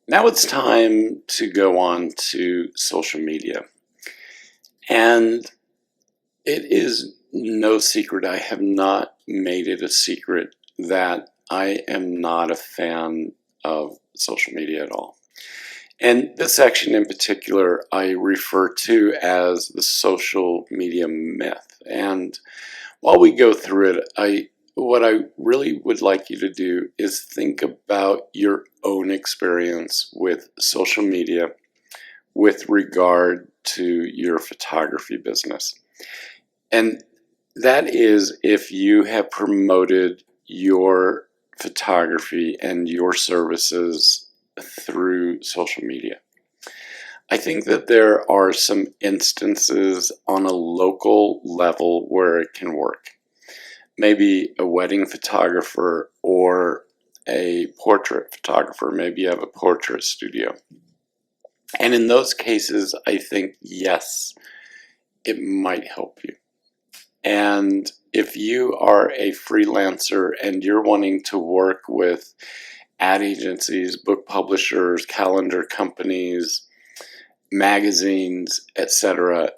Now it's time to go on to social media. And it is no secret, I have not made it a secret that I am not a fan of social media at all. And this section in particular, I refer to as the social media myth. And while we go through it, what I really would like you to do is think about your own experience with social media with regard to your photography business. And that is if you have promoted your photography and your services through social media. I think that there are some instances on a local level where it can work. Maybe a wedding photographer or a portrait photographer. Maybe you have a portrait studio. And in those cases, I think, yes, it might help you. And if you are a freelancer and you're wanting to work with ad agencies, book publishers, calendar companies, magazines, etc.,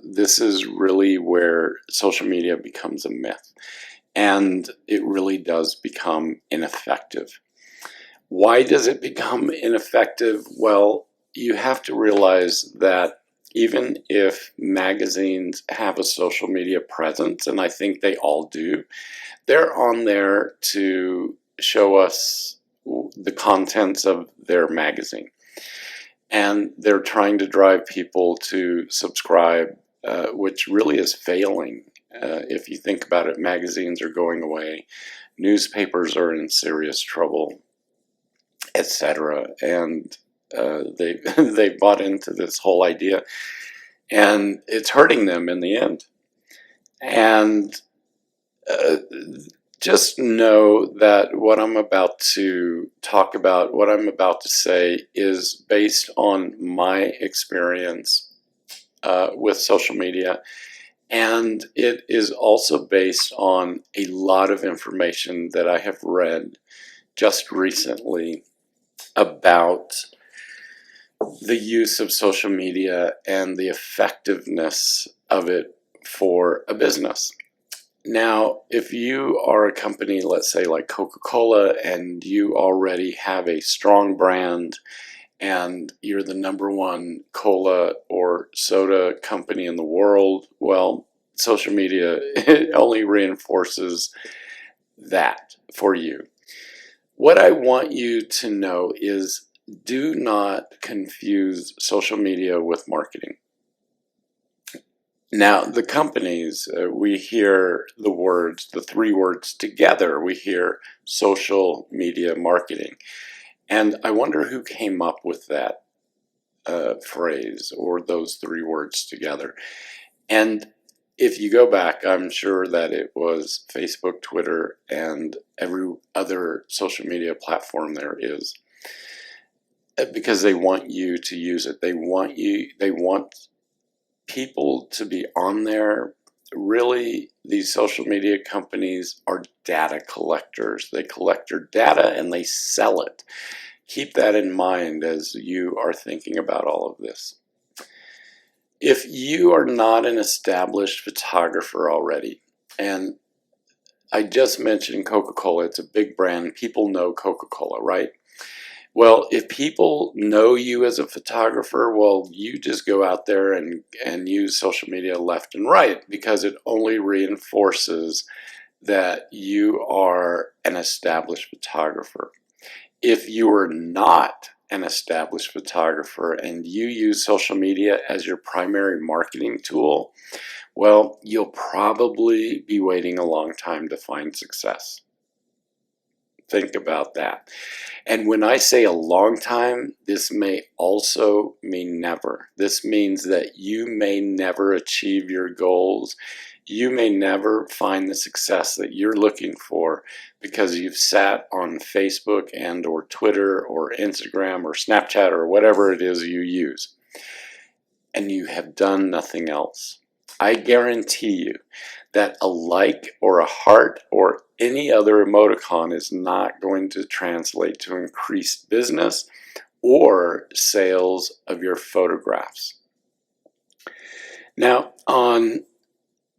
this is really where social media becomes a myth. And it really does become ineffective. Why does it become ineffective? Well, you have to realize that even if magazines have a social media presence, and I think they all do, they're on there to show us the contents of their magazine. And they're trying to drive people to subscribe, which really is failing. If you think about it, magazines are going away, newspapers are in serious trouble, etc. And they bought into this whole idea, and it's hurting them in the end. And just know that what I'm about to talk about, what I'm about to say, is based on my experience with social media. And it is also based on a lot of information that I have read just recently about the use of social media and the effectiveness of it for a business. Now, if you are a company, let's say like Coca-Cola, and you already have a strong brand and you're the number one cola or soda company in the world, well, social media only reinforces that for you. What I want you to know is, do not confuse social media with marketing. Now, the companies, we hear the words, the three words together, we hear social media marketing. And I wonder who came up with that phrase or those three words together. And if you go back, I'm sure that it was Facebook, Twitter, and every other social media platform there is, because they want you to use it. They want people to be on there. Really, these social media companies are data collectors. They collect your data and they sell it. Keep that in mind as you are thinking about all of this. If you are not an established photographer already, and I just mentioned Coca-Cola, it's a big brand, people know Coca-Cola, right? Well, if people know you as a photographer, well, you just go out there and use social media left and right, because it only reinforces that you are an established photographer. If you are not an established photographer and you use social media as your primary marketing tool, well, you'll probably be waiting a long time to find success. Think about that. And when I say a long time, this may also mean never. This means that you may never achieve your goals. You may never find the success that you're looking for because you've sat on Facebook and or Twitter or Instagram or Snapchat or whatever it is you use, and you have done nothing else. I guarantee you that a like or a heart or any other emoticon is not going to translate to increased business or sales of your photographs. Now,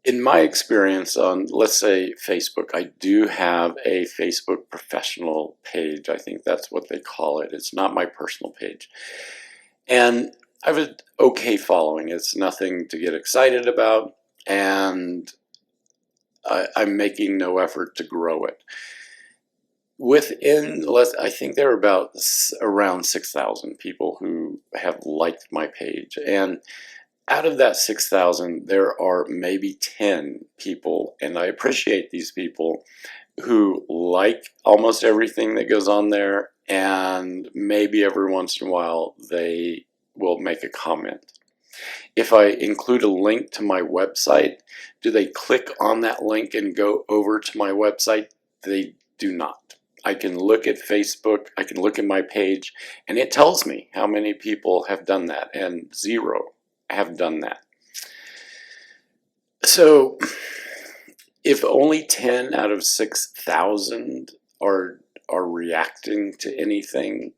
in my experience on, let's say, Facebook, I do have a Facebook professional page. I think that's what they call it. It's not my personal page. And I have an okay following. It's nothing to get excited about, and I'm making no effort to grow it. I think there are around 6,000 people who have liked my page. And out of that 6,000, there are maybe 10 people, and I appreciate these people, who like almost everything that goes on there, and maybe every once in a while they will make a comment. If I include a link to my website, do they click on that link and go over to my website? They do not. I can look at Facebook, I can look at my page, and it tells me how many people have done that, and 0 have done that. So if only 10 out of 6,000 are reacting to anything,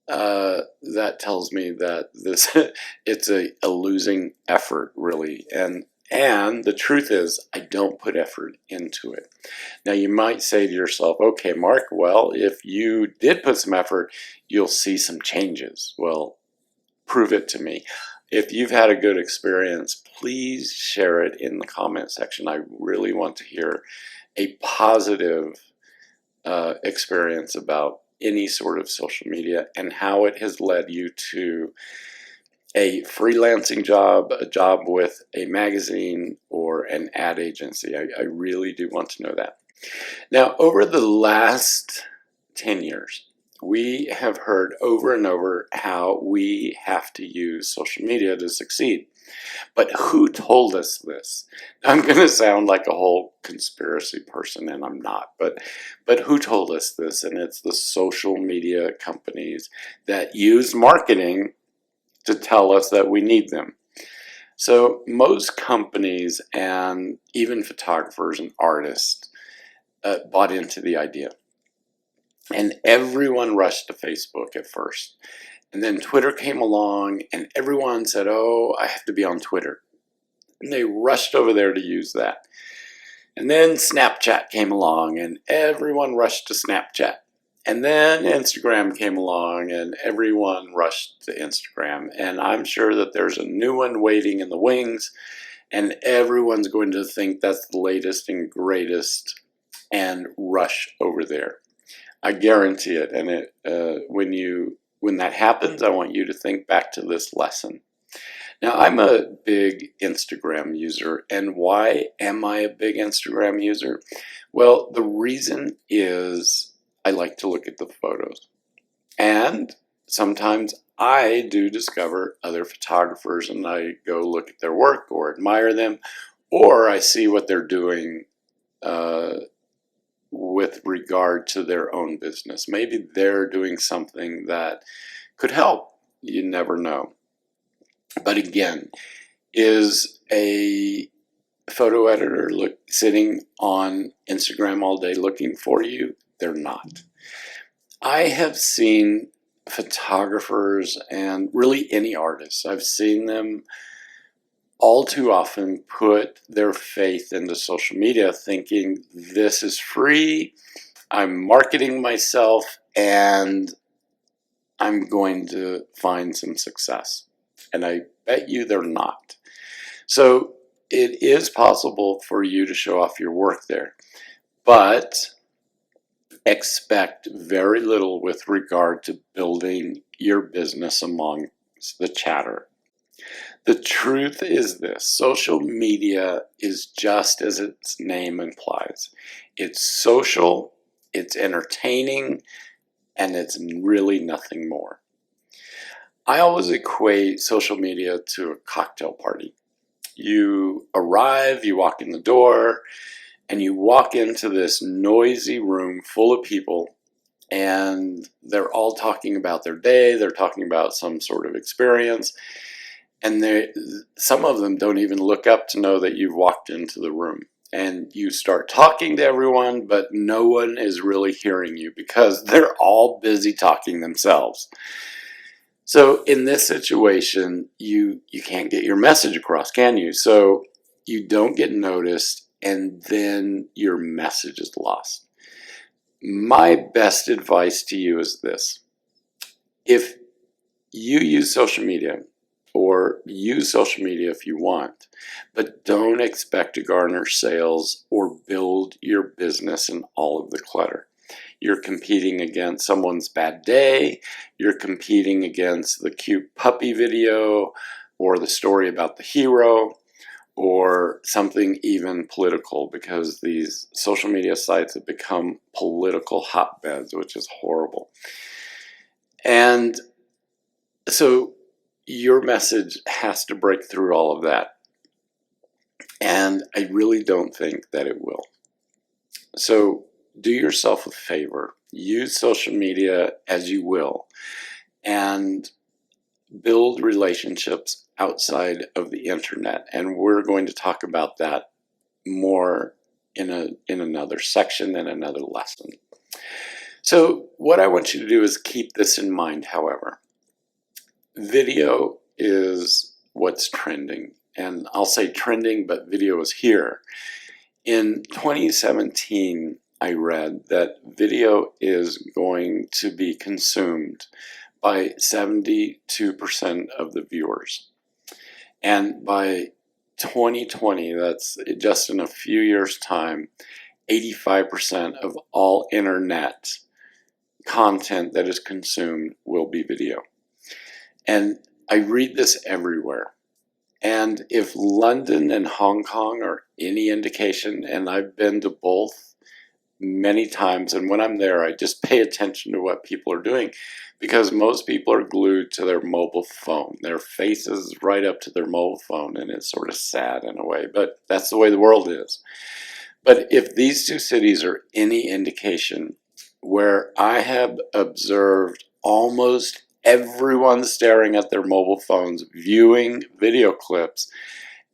that tells me that it's a losing effort, really. And the truth is, I don't put effort into it. Now, you might say to yourself, okay, Mark, well, if you did put some effort, you'll see some changes. Well, prove it to me. If you've had a good experience, please share it in the comment section. I really want to hear a positive experience about any sort of social media and how it has led you to a freelancing job, a job with a magazine or an ad agency. I really do want to know that. Now, over the last 10 years, we have heard over and over how we have to use social media to succeed. But who told us this? I'm going to sound like a whole conspiracy person, and I'm not. But who told us this? And it's the social media companies that use marketing to tell us that we need them. So most companies and even photographers and artists bought into the idea. And everyone rushed to Facebook at first. And then Twitter came along and everyone said, oh, I have to be on Twitter. And they rushed over there to use that. And then Snapchat came along and everyone rushed to Snapchat. And then Instagram came along and everyone rushed to Instagram. And I'm sure that there's a new one waiting in the wings and everyone's going to think that's the latest and greatest and rush over there. I guarantee it. And when that happens, I want you to think back to this lesson. Now, I'm a big Instagram user. And why am I a big Instagram user? Well, the reason is I like to look at the photos. And sometimes I do discover other photographers and I go look at their work or admire them, or I see what they're doing with regard to their own business. Maybe they're doing something that could help. You never know. But again, is a photo editor sitting on Instagram all day looking for you? They're not. I have seen photographers and really any artists, I've seen them all too often put their faith into social media thinking this is free, I'm marketing myself, and I'm going to find some success. And I bet you they're not. So it is possible for you to show off your work there, but expect very little with regard to building your business among the chatter. The truth is this: social media is just as its name implies. It's social, it's entertaining, and it's really nothing more. I always equate social media to a cocktail party. You arrive, you walk in the door, and you walk into this noisy room full of people, and they're all talking about their day, they're talking about some sort of experience, and some of them don't even look up to know that you've walked into the room. and you start talking to everyone, but no one is really hearing you because they're all busy talking themselves. So in this situation, you can't get your message across, can you? So you don't get noticed, and then your message is lost. My best advice to you is this. If you use social media, or use social media if you want, but don't expect to garner sales or build your business in all of the clutter. You're competing against someone's bad day, you're competing against the cute puppy video, or the story about the hero, or something even political, because these social media sites have become political hotbeds, which is horrible. And so your message has to break through all of that. And I really don't think that it will. So do yourself a favor. Use social media as you will, and build relationships outside of the internet. And we're going to talk about that more in another section, in another lesson. So what I want you to do is keep this in mind, however. Video is what's trending. And I'll say trending, but video is here. In 2017, I read that video is going to be consumed by 72% of the viewers. And by 2020, that's just in a few years' time, 85% of all internet content that is consumed will be video. And I read this everywhere. And if London and Hong Kong are any indication, and I've been to both many times, and when I'm there, I just pay attention to what people are doing, because most people are glued to their mobile phone. Their face is right up to their mobile phone, and it's sort of sad in a way, but that's the way the world is. But if these two cities are any indication, where I have observed almost everyone staring at their mobile phones, viewing video clips,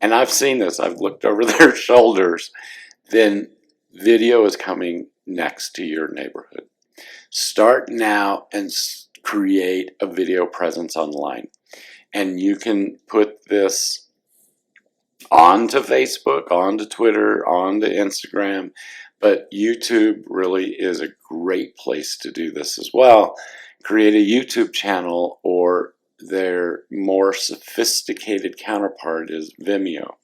and I've seen this, I've looked over their shoulders, then video is coming next to your neighborhood. Start now and create a video presence online. And you can put this onto Facebook, onto Twitter, onto Instagram, but YouTube really is a great place to do this as well. Create a YouTube channel, or their more sophisticated counterpart is Vimeo.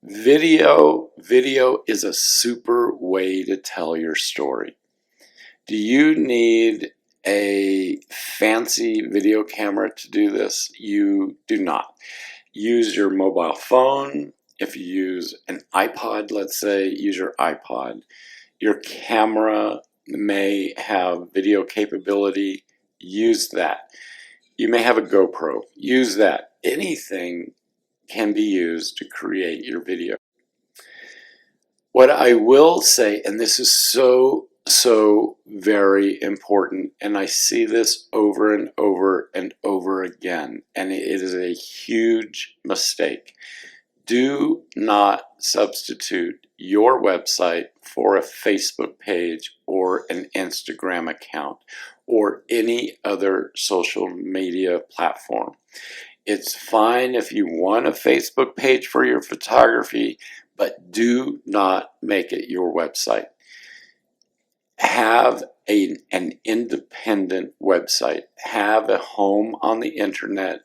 Video is a super way to tell your story. Do you need a fancy video camera to do this? You do not. Use your mobile phone. If you use an iPod, let's say, use your iPod. Your camera may have video capability. Use that. You may have a GoPro. Use that. Anything can be used to create your video. What I will say, and this is so very important, and I see this over and over and over again, and it is a huge mistake. Do not substitute your website for a Facebook page or an Instagram account or any other social media platform. It's fine if you want a Facebook page for your photography, but do not make it your website. Have an independent website. Have a home on the internet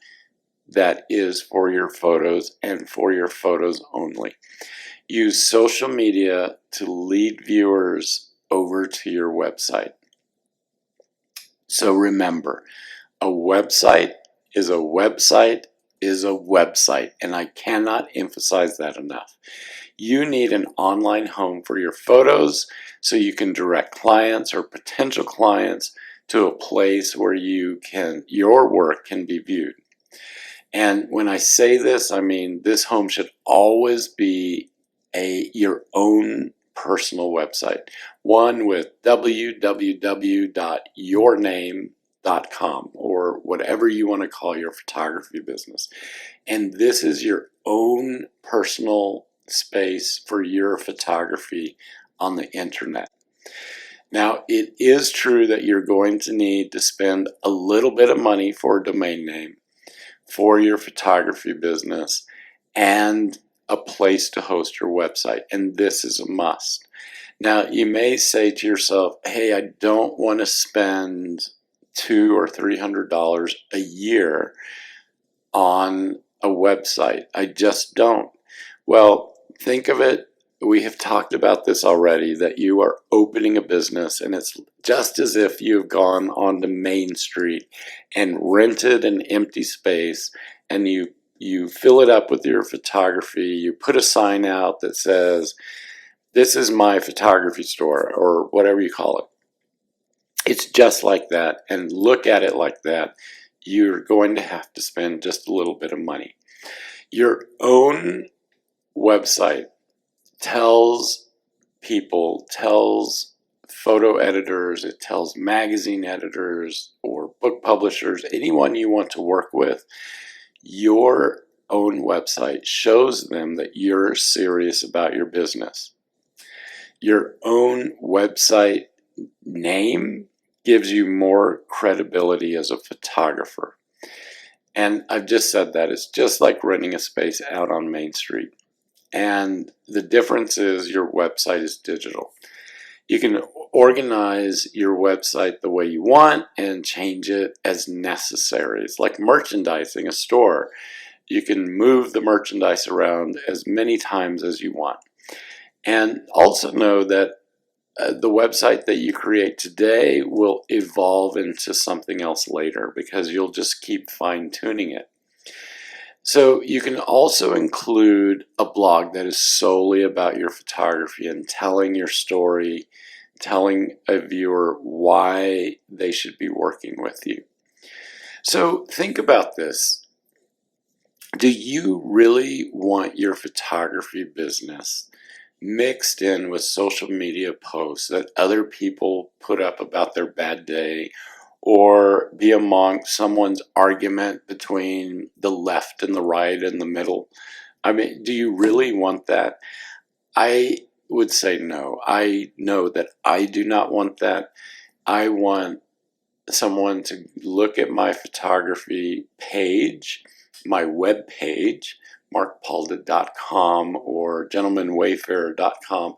that is for your photos and for your photos only. Use social media to lead viewers over to your website. So remember, a website is a website is a website, and I cannot emphasize that enough. You need an online home for your photos so you can direct clients or potential clients to a place where your work can be viewed. And when I say this, I mean this home should always be your own personal website, one with www.yourname.com or whatever you want to call your photography business. And this is your own personal space for your photography on the internet. Now, it is true that you're going to need to spend a little bit of money for a domain name for your photography business and a place to host your website, and this is a must. Now, you may say to yourself, hey, I don't want to spend $200 or $300 a year on a website. I just don't. Well, think of it, we have talked about this already, that you are opening a business, and it's just as if you've gone onto Main Street and rented an empty space, and you fill it up with your photography. You put a sign out that says, this is my photography store, or whatever you call it. It's just like that, and look at it like that. You're going to have to spend just a little bit of money. Your own website tells people, tells photo editors, it tells magazine editors or book publishers, anyone you want to work with, your own website shows them that you're serious about your business. Your own website name gives you more credibility as a photographer. And I've just said that it's just like renting a space out on Main Street. And the difference is your website is digital. You can organize your website the way you want and change it as necessary. It's like merchandising a store. You can move the merchandise around as many times as you want. And also know that the website that you create today will evolve into something else later, because you'll just keep fine-tuning it. So you can also include a blog that is solely about your photography and telling your story, telling a viewer why they should be working with you. So think about this. Do you really want your photography business mixed in with social media posts that other people put up about their bad day, or be among someone's argument between the left and the right and the middle? I mean, do you really want that? I would say no. I know that I do not want that. I want someone to look at my photography page, my web page, markpalda.com or gentlemanwayfarer.com,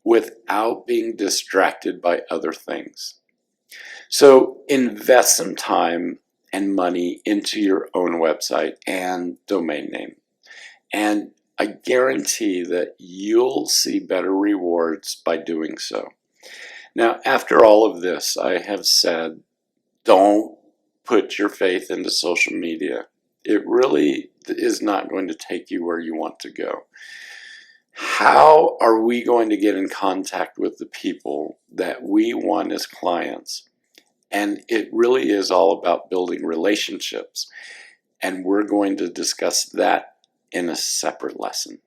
without being distracted by other things. So invest some time and money into your own website and domain name. And I guarantee that you'll see better rewards by doing so. Now, after all of this, I have said, don't put your faith into social media. It really is not going to take you where you want to go. How are we going to get in contact with the people that we want as clients? And it really is all about building relationships. And we're going to discuss that in a separate lesson.